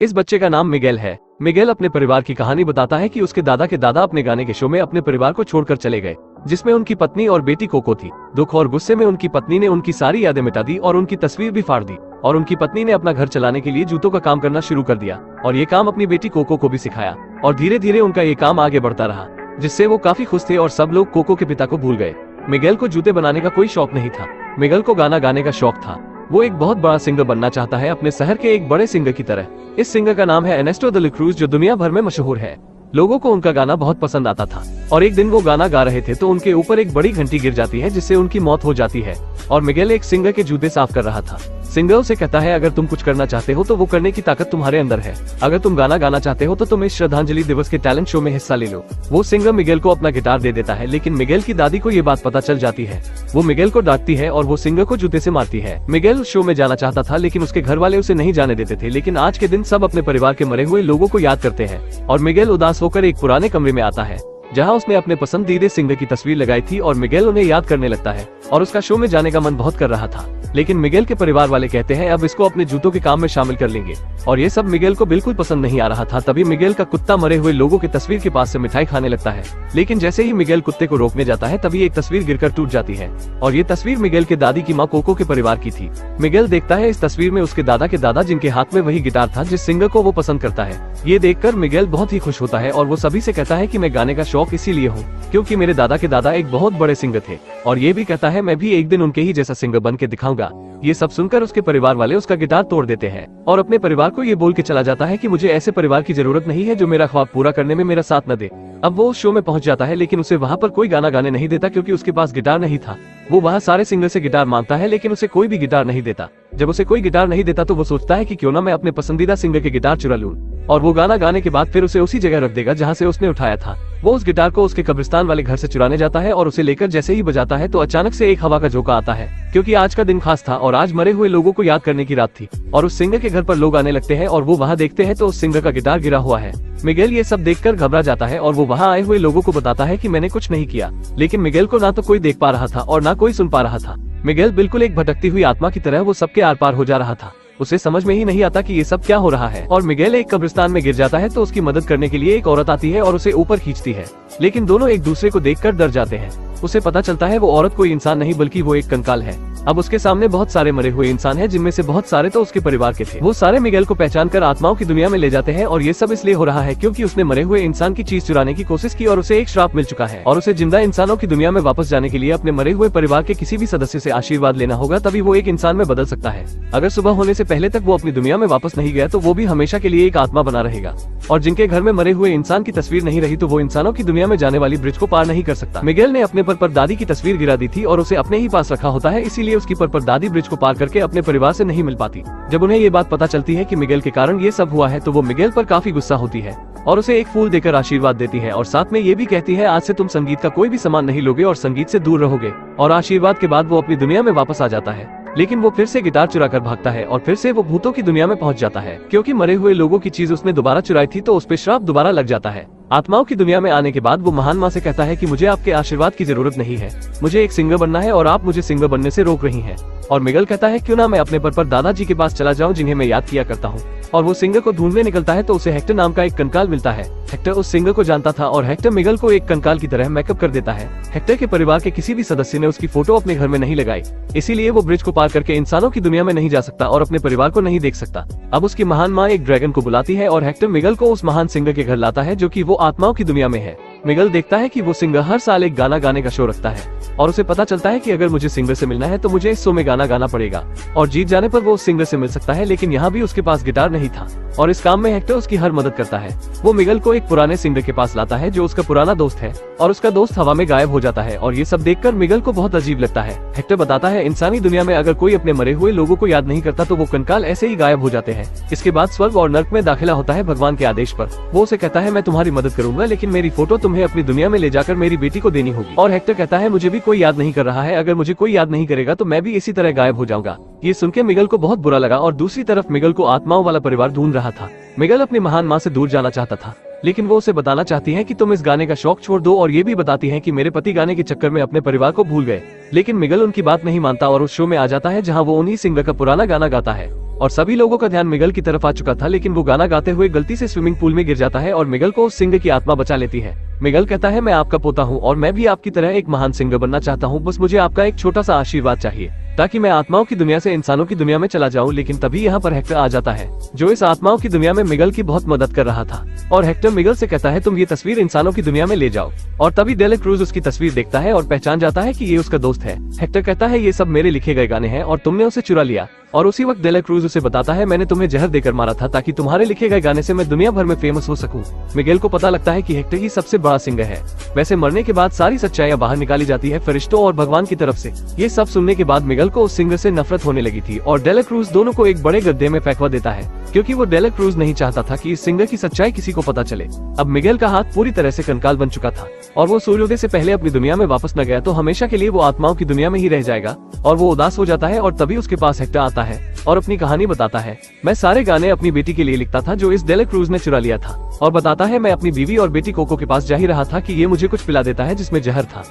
इस बच्चे का नाम मिगेल है। मिगेल अपने परिवार की कहानी बताता है कि उसके दादा के दादा अपने गाने के शो में अपने परिवार को छोड़कर चले गए, जिसमें उनकी पत्नी और बेटी कोको थी। दुख और गुस्से में उनकी पत्नी ने उनकी सारी यादें मिटा दी और उनकी तस्वीर भी फाड़ दी, और उनकी पत्नी ने अपना घर चलाने के लिए जूतों का काम करना शुरू कर दिया और ये काम अपनी बेटी कोको को भी सिखाया, और धीरे धीरे उनका ये काम आगे बढ़ता रहा, जिससे वो काफी खुश थे और सब लोग कोको के पिता को भूल गए। मिगेल को जूते बनाने का कोई शौक नहीं था। मिगेल को गाना गाने का शौक था। वो एक बहुत बड़ा सिंगर बनना चाहता है, अपने शहर के एक बड़े सिंगर की तरह। इस सिंगर का नाम है एर्नेस्टो द ला क्रूज, जो दुनिया भर में मशहूर है। लोगों को उनका गाना बहुत पसंद आता था, और एक दिन वो गाना गा रहे थे तो उनके ऊपर एक बड़ी घंटी गिर जाती है, जिससे उनकी मौत हो जाती है। और मिगेल एक सिंगर के जूते साफ कर रहा था। सिंगर उसे कहता है, अगर तुम कुछ करना चाहते हो तो वो करने की ताकत तुम्हारे अंदर है। अगर तुम गाना गाना चाहते हो तो तुम इस श्रद्धांजलि दिवस के टैलेंट शो में हिस्सा ले लो। वो सिंगर मिगेल को अपना गिटार दे देता है, लेकिन मिगेल की दादी को ये बात पता चल जाती है। वो मिगेल को डांटती है और वो सिंगर को जूते से मारती है। मिगेल उस शो में जाना चाहता था, लेकिन उसके घर वाले उसे नहीं जाने देते थे। लेकिन आज के दिन सब अपने परिवार के मरे हुए लोगों को याद करते हैं, और मिगेल उदास होकर एक पुराने कमरे में आता है, जहां उसने अपने पसंदीदा सिंगर की तस्वीर लगाई थी, और मिगेल उन्हें याद करने लगता है और उसका शो में जाने का मन बहुत कर रहा था। लेकिन मिगेल के परिवार वाले कहते हैं अब इसको अपने जूतों के काम में शामिल कर लेंगे, और ये सब मिगेल को बिल्कुल पसंद नहीं आ रहा था। तभी मिगेल का कुत्ता मरे हुए लोगों की तस्वीर के पास से मिठाई खाने लगता है, लेकिन जैसे ही मिगेल कुत्ते को रोकने जाता है तभी एक तस्वीर गिरकर टूट जाती है, और ये तस्वीर मिगेल के दादी की माँ कोको के परिवार की थी। मिगेल देखता है इस तस्वीर में उसके दादा के दादा, जिनके हाथ में वही गिटार था जिस सिंगर को वो पसंद करता है। ये देखकर मिगेल बहुत ही खुश होता है और वो सभी से कहता है कि मैं गाने का शौक इसीलिए हूँ क्योंकि मेरे दादा के दादा एक बहुत बड़े सिंगर थे, और ये भी कहता है मैं भी एक दिन उनके ही जैसा सिंगर बन के दिखाऊंगा। ये सब सुनकर उसके परिवार वाले उसका गिटार तोड़ देते हैं और अपने परिवार को ये बोल के चला जाता है कि मुझे ऐसे परिवार की जरूरत नहीं है जो मेरा ख्वाब पूरा करने में मेरा साथ न दे। अब वो उस शो में पहुंच जाता है, लेकिन उसे वहाँ पर कोई गाना गाने नहीं देता क्योंकि उसके पास गिटार नहीं था। वो वहाँ सारे सिंगर से गिटार मांगता है, लेकिन उसे कोई भी गिटार नहीं देता। जब उसे कोई गिटार नहीं देता तो वो सोचता है कि क्यों ना मैं अपने पसंदीदा सिंगर के गिटार चुरा लूं, और वो गाना गाने के बाद फिर उसे उसी जगह रख देगा जहाँ से उसने उठाया था। वो उस गिटार को उसके कब्रिस्तान वाले घर से चुराने जाता है और उसे लेकर जैसे ही बजाता है तो अचानक से एक हवा का झोंका आता है, क्योंकि आज का दिन खास था और आज मरे हुए लोगों को याद करने की रात थी, और उस सिंगर के घर पर लोग आने लगते हैं और वो वहाँ देखते हैं तो उस सिंगर का गिटार गिरा हुआ है। मिगेल ये सब देखकर घबरा जाता है और वो वहाँ आए हुए लोगों को बताता है कि मैंने कुछ नहीं किया, लेकिन मिगेल को ना तो कोई देख पा रहा था और ना कोई सुन पा रहा था। मिगेल बिल्कुल एक भटकती हुई आत्मा की तरह वो सबके आर पार हो जा रहा था। उसे समझ में ही नहीं आता कि ये सब क्या हो रहा है, और मिगेल एक कब्रिस्तान में गिर जाता है तो उसकी मदद करने के लिए एक औरत आती है और उसे ऊपर खींचती है, लेकिन दोनों एक दूसरे को देखकर डर जाते हैं। उसे पता चलता है वो औरत कोई इंसान नहीं बल्कि वो एक कंकाल है। अब उसके सामने बहुत सारे मरे हुए इंसान हैं, जिनमें से बहुत सारे तो उसके परिवार के थे। वो सारे मिगेल को पहचान कर आत्माओं की दुनिया में ले जाते हैं, और ये सब इसलिए हो रहा है क्योंकि उसने मरे हुए इंसान की चीज चुराने की कोशिश की और उसे एक श्राप मिल चुका है, और उसे जिंदा इंसानों की दुनिया में वापस जाने के लिए अपने मरे हुए परिवार के किसी भी सदस्य से आशीर्वाद लेना होगा, तभी वो एक इंसान में बदल सकता है। अगर सुबह होने से पहले तक वो अपनी दुनिया में वापस नहीं गया तो वो भी हमेशा के लिए एक आत्मा बना रहेगा, और जिनके घर में मरे हुए इंसान की तस्वीर नहीं रही तो वो इंसानों की दुनिया में जाने वाली ब्रिज को पार नहीं कर सकता। मिगेल ने अपने पर दादी की तस्वीर गिरा दी थी और उसे अपने ही पास रखा होता है, इसीलिए उसकी पर दादी ब्रिज को पार करके अपने परिवार से नहीं मिल पाती। जब उन्हें ये बात पता चलती है कि मिगेल के कारण ये सब हुआ है तो वो मिगेल पर काफी गुस्सा होती है और उसे एक फूल देकर आशीर्वाद देती है, और साथ में ये भी कहती है आज से तुम संगीत का कोई भी सामान नहीं लोगे और संगीत से दूर रहोगे। और आशीर्वाद के बाद वो अपनी दुनिया में वापस आ जाता है, लेकिन वो फिर से गिटार चुरा कर भागता है और फिर से वो भूतों की दुनिया में पहुंच जाता है, क्योंकि मरे हुए लोगों की चीज उसने दोबारा चुराई थी तो उस पे श्राप दोबारा लग जाता है। आत्माओं की दुनिया में आने के बाद वो महान माँ से कहता है कि मुझे आपके आशीर्वाद की जरूरत नहीं है, मुझे एक सिंगर बनना है और आप मुझे सिंगर बनने से रोक रही हैं। और मिगेल कहता है क्यों ना मैं अपने पर दादाजी के पास चला जाऊं जिन्हें मैं याद किया करता हूं, और वो सिंगर को ढूंढने निकलता है तो उसे हेक्टर नाम का एक कंकाल मिलता है। हेक्टर उस सिंगर को जानता था और हेक्टर मिगेल को एक कंकाल की तरह मेकअप कर देता है। हेक्टर के परिवार के किसी भी सदस्य ने उसकी फोटो अपने घर में नहीं लगाई, इसीलिए वो ब्रिज को पार करके इंसानों की दुनिया में नहीं जा सकता और अपने परिवार को नहीं देख सकता। अब उसकी महान माँ एक ड्रैगन को बुलाती है और हेक्टर मिगेल को उस महान सिंगर के घर लाता है जो कि वो आत्माओं की दुनिया में है। मिगेल देखता है कि वो सिंगर हर साल एक गाना गाने का शो रखता है, और उसे पता चलता है कि अगर मुझे सिंगर से मिलना है तो मुझे इस शो में गाना गाना पड़ेगा, और जीत जाने पर वो उस सिंगर से मिल सकता है। लेकिन यहाँ भी उसके पास गिटार नहीं था, और इस काम में हेक्टर उसकी हर मदद करता है। वो मिगेल को एक पुराने सिंगर के पास लाता है जो उसका पुराना दोस्त है, और उसका दोस्त हवा में गायब हो जाता है, और ये सब देखकर मिगेल को बहुत अजीब लगता है। हेक्टर बताता है इंसानी दुनिया में अगर कोई अपने मरे हुए लोगों को याद नहीं करता तो वो कंकाल ऐसे ही गायब हो जाते हैं। इसके बाद स्वर्ग और नर्क में दाखिला होता है भगवान के आदेश पर। वो उसे कहता है मैं तुम्हारी मदद करूंगा, लेकिन मेरी फोटो तुम्हें अपनी दुनिया में ले जाकर मेरी बेटी को देनी होगी। और हेक्टर कहता है मुझे भी कोई याद नहीं कर रहा है, अगर मुझे कोई याद नहीं करेगा तो मैं भी इसी तरह गायब हो जाऊंगा। ये सुनकर मिगेल को बहुत बुरा लगा, और दूसरी तरफ मिगेल को आत्माओं वाला परिवार ढूंढ रहा था। मिगेल अपनी महान माँ से दूर जाना चाहता था, लेकिन वो उसे बताना चाहती है कि तुम इस गाने का शौक छोड़ दो, और ये भी बताती है कि मेरे पति गाने के चक्कर में अपने परिवार को भूल गए। लेकिन मिगेल उनकी बात नहीं मानता और उस शो में आ जाता है जहाँ वो उन्हीं सिंगर का पुराना गाना गाता है, और सभी लोगों का ध्यान मिगल की तरफ आ चुका था, लेकिन वो गाना गाते हुए गलती से स्विमिंग पूल में गिर जाता है और मिगल को उस सिंगर की आत्मा बचा लेती है। मिगल कहता है, मैं आपका पोता हूँ और मैं भी आपकी तरह एक महान सिंगर बनना चाहता हूँ, बस मुझे आपका एक छोटा सा आशीर्वाद चाहिए ताकि मैं आत्माओं की दुनिया से इंसानों की दुनिया में चला जाऊं। लेकिन तभी यहाँ पर हेक्टर आ जाता है जो इस आत्माओं की दुनिया में मिगल की बहुत मदद कर रहा था और हेक्टर मिगल से कहता है, तुम ये तस्वीर इंसानों की दुनिया में ले जाओ। और तभी डेला क्रूज उसकी तस्वीर देखता है और पहचान जाता है कि ये उसका दोस्त है। हेक्टर कहता है, ये सब मेरे लिखे गए गाने हैं और तुमने उसे चुरा लिया। और उसी वक्त डेला क्रूज उसे बताता है, मैंने तुम्हें जहर देकर मारा था ताकि तुम्हारे लिखे गए गाने से मैं दुनिया भर में फेमस हो सकूं। मिगेल को पता लगता है कि हेक्टर ही सबसे बड़ा सिंगर है। वैसे मरने के बाद सारी सच्चाइयां बाहर निकाली जाती है फरिश्तों और भगवान की तरफ से। ये सब सुनने के बाद मिगेल को उस सिंगर से नफरत होने लगी थी और डेला क्रूज दोनों को एक बड़े गड्ढे में फेंकवा देता है, क्योंकि वो डेला क्रूज नहीं चाहता था कि इस सिंगर की सच्चाई किसी को पता चले। अब मिगेल का हाथ पूरी तरह से कंकाल बन चुका था और वो सूर्योदय से पहले अपनी दुनिया में वापस न गया तो हमेशा के लिए वो आत्माओं की दुनिया में ही रह जाएगा। और वो उदास हो जाता है और तभी उसके पास हेक्टर आता है और अपनी कहानी बताता है। मैं सारे गाने अपनी बेटी के लिए लिखता था जो इस डेला क्रूज ने चुरा लिया था, और बताता है, मैं अपनी बीवी और बेटी कोको के पास जा ही रहा था कि ये मुझे कुछ पिला देता है जिसमें जहर था।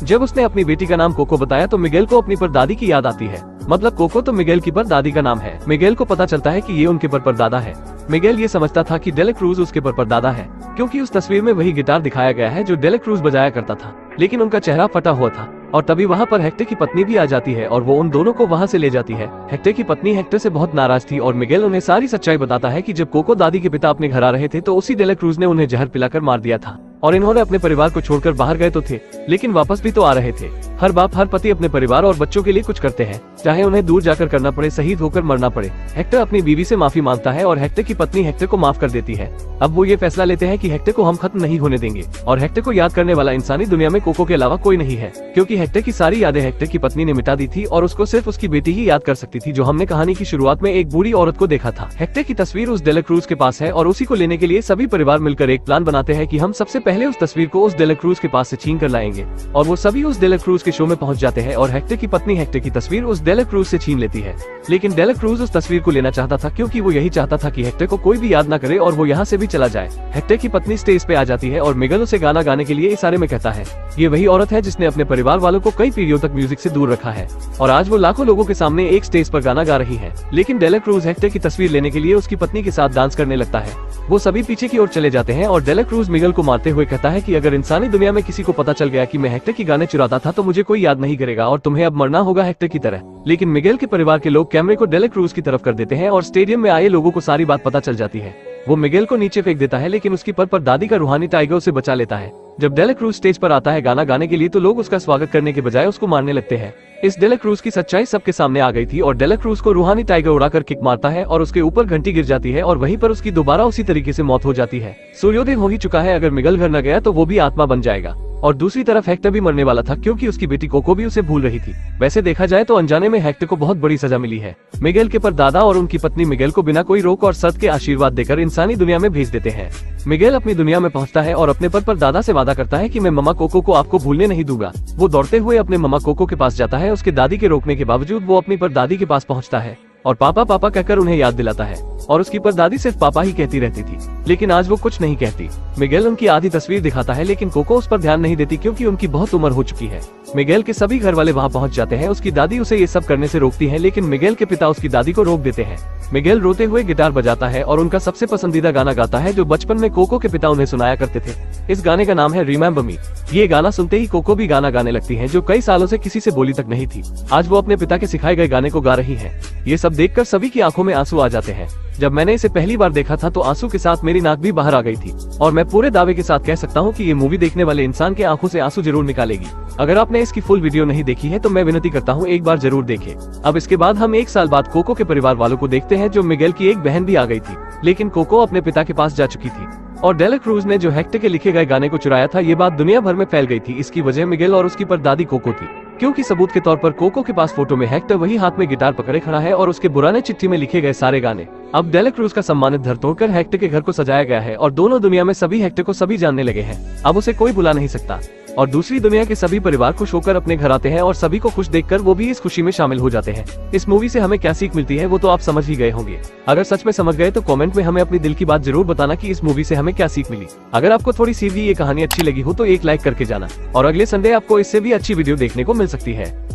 जब उसने अपनी बेटी का नाम कोको बताया तो मिगेल को अपनी परदादी की याद आती है। मतलब कोको तो मिगेल की परदादी का नाम है। मिगेल को पता चलता है कि ये उनके परदादा है। मिगेल ये समझता था कि डेला क्रूज उसके परदादा है, क्योंकि उस तस्वीर में वही गिटार दिखाया गया है जो डेला क्रूज बजाया करता था, लेकिन उनका चेहरा फटा हुआ था। और तभी वहाँ पर हेक्टर की पत्नी भी आ जाती है और वो उन दोनों को वहाँ से ले जाती है। हेक्टर की पत्नी हेक्टर से बहुत नाराज थी और मिगेल उन्हें सारी सच्चाई बताता है कि जब कोको दादी के पिता अपने घर आ रहे थे तो उसी डेला क्रूज ने उन्हें जहर पिलाकर मार दिया था और इन्होंने अपने परिवार को छोड़कर बाहर गए तो थे, लेकिन वापस भी तो आ रहे थे। हर बाप हर पति अपने परिवार और बच्चों के लिए कुछ करते हैं, चाहे उन्हें दूर जाकर करना पड़े, शहीद होकर मरना पड़े। हेक्टर अपनी बीवी से माफी मांगता है और हेक्टर की पत्नी हेक्टर को माफ कर देती है। अब वो ये फैसला लेते हैं कि हेक्टर को हम खत्म नहीं होने देंगे और हेक्टर को याद करने वाला इंसानी दुनिया में कोको के अलावा कोई नहीं है, क्योंकि हेक्टर की सारी यादें हेक्टर की पत्नी ने मिटा दी थी और उसको सिर्फ उसकी बेटी ही याद कर सकती थी, जो हमने कहानी की शुरुआत में एक बूढ़ी औरत को देखा था। हेक्टर की तस्वीर उस डेला क्रूज के पास है और उसी को लेने के लिए सभी परिवार मिलकर एक प्लान बनाते हैं कि हम सबसे पहले उस तस्वीर को उस डेला क्रूज के पास से छीन कर लाएंगे। और वो सभी उस डेला क्रूज के शो में पहुंच जाते हैं और हेक्टर की पत्नी हेक्टर की तस्वीर उस डेला क्रूज से छीन लेती है। लेकिन डेला क्रूज उस तस्वीर को लेना चाहता था, क्योंकि वो यही चाहता था कि हेक्टर को कोई भी याद न करे और वो यहाँ से भी चला जाए। हेक्टर की पत्नी स्टेज पे आ जाती है और मिगेल उसे गाना गाने के लिए इशारे में कहता है। ये वही औरत है जिसने अपने परिवार वालों को कई पीढ़ियों तक म्यूजिक से दूर रखा है और आज वो लाखों लोगों के सामने एक स्टेज पर गाना गा रही है। लेकिन डेला क्रूज हेक्टर की तस्वीर लेने के लिए उसकी पत्नी के साथ डांस करने लगता है। वो सभी पीछे की ओर चले जाते हैं और डेला क्रूज मिगेल को मारते हुए कहता है कि अगर इंसानी दुनिया में किसी को पता चल गया कि मैं हेक्टर की गाने चुराता था तो मुझे कोई याद नहीं करेगा और तुम्हें अब मरना होगा हेक्टर की तरह। लेकिन मिगेल के परिवार के लोग कैमरे को डेला क्रूज की तरफ कर देते हैं और स्टेडियम में आए लोगों को सारी बात पता चल जाती है। वो मिगेल को नीचे फेंक देता है, लेकिन उसकी परदादी का रूहानी टाइगर उसे बचा लेता है। जब डेला क्रूज स्टेज पर आता है गाना गाने के लिए तो लोग उसका स्वागत करने के बजाय उसको मारने लगते हैं। इस डेला क्रूज की सच्चाई सबके सामने आ गई थी और डेला क्रूज को रूहानी टाइगर उड़ाकर किक मारता है और उसके ऊपर घंटी गिर जाती है और वहीं पर उसकी दोबारा उसी तरीके से मौत हो जाती है। सूर्योदय हो ही चुका है, अगर मिगेल घर न गया तो वो भी आत्मा बन जाएगा। और दूसरी तरफ हेक्टर भी मरने वाला था, क्योंकि उसकी बेटी कोको भी उसे भूल रही थी। वैसे देखा जाए तो अनजाने में हेक्टर को बहुत बड़ी सजा मिली है। मिगेल के परदादा और उनकी पत्नी मिगेल को बिना कोई रोक और शर्त के आशीर्वाद देकर इंसानी दुनिया में भेज देते हैं। मिगेल अपनी दुनिया में पहुंचता है और अपने परदादा से वादा करता है कि मैं मम्मा कोको को आपको भूलने नहीं दूंगा। वो दौड़ते हुए अपने मम्मा कोको के पास जाता है। उसके दादी के रोकने के बावजूद वो अपनी परदादी के पास पहुंचता है और पापा पापा कहकर उन्हें याद दिलाता है और उसकी परदादी सिर्फ पापा ही कहती रहती थी, लेकिन आज वो कुछ नहीं कहती। मिगेल उनकी आधी तस्वीर दिखाता है, लेकिन कोको उस पर ध्यान नहीं देती क्योंकि उनकी बहुत उम्र हो चुकी है। मिगेल के सभी घर वाले वहाँ पहुँच जाते हैं। उसकी दादी उसे ये सब करने से रोकती है, लेकिन मिगेल के पिता उसकी दादी को रोक देते हैं। मिगेल रोते हुए गिटार बजाता है और उनका सबसे पसंदीदा गाना गाता है जो बचपन में कोको के पिता उन्हें सुनाया करते थे। इस गाने का नाम है रिमेम्बर मी। ये गाना सुनते ही कोको भी गाना गाने लगती है, जो कई सालों से किसी से बोली तक नहीं थी। आज वो अपने पिता के सिखाए गए गाने को गा रही है। ये सब देखकर सभी की आंखों में आंसू आ जाते हैं। जब मैंने इसे पहली बार देखा था तो आंसू के साथ मेरी नाक भी बाहर आ गई थी और मैं पूरे दावे के साथ कह सकता हूँ कि ये मूवी देखने वाले इंसान के आंखों से आंसू जरूर निकालेगी। अगर आपने इसकी फुल वीडियो नहीं देखी है तो मैं विनती करता हूँ एक बार जरूर देखें। अब इसके बाद हम 1 साल बाद कोको के परिवार वालों को देखते हैं, जो मिगेल की एक बहन भी आ गई थी, लेकिन कोको अपने पिता के पास जा चुकी थी और डेला क्रूज ने जो हेक्टर के लिखे गए गाने को चुराया था, ये बात दुनिया भर में फैल गई थी। इसकी वजह मिगेल और उसकी परदादी कोको थी, क्योंकि सबूत के तौर पर कोको के पास फोटो में हेक्टर वही हाथ में गिटार पकड़े खड़ा है और उसके पुराने चिट्ठी में लिखे गए सारे गाने। अब डेला क्रूज का सम्मानित घर तोड़कर हेक्टर के घर को सजाया गया है और दोनों दुनिया में सभी हेक्टर को सभी जानने लगे हैं। अब उसे कोई बुला नहीं सकता और दूसरी दुनिया के सभी परिवार खुश होकर अपने घर आते हैं और सभी को खुश देखकर वो भी इस खुशी में शामिल हो जाते हैं। इस मूवी से हमें क्या सीख मिलती है वो तो आप समझ ही गए होंगे। अगर सच में समझ गए तो कमेंट में हमें अपनी दिल की बात जरूर बताना कि इस मूवी से हमें क्या सीख मिली। अगर आपको थोड़ी सी भी ये कहानी अच्छी लगी हो तो एक लाइक करके जाना और अगले संडे आपको इससे भी अच्छी वीडियो देखने को मिल सकती है।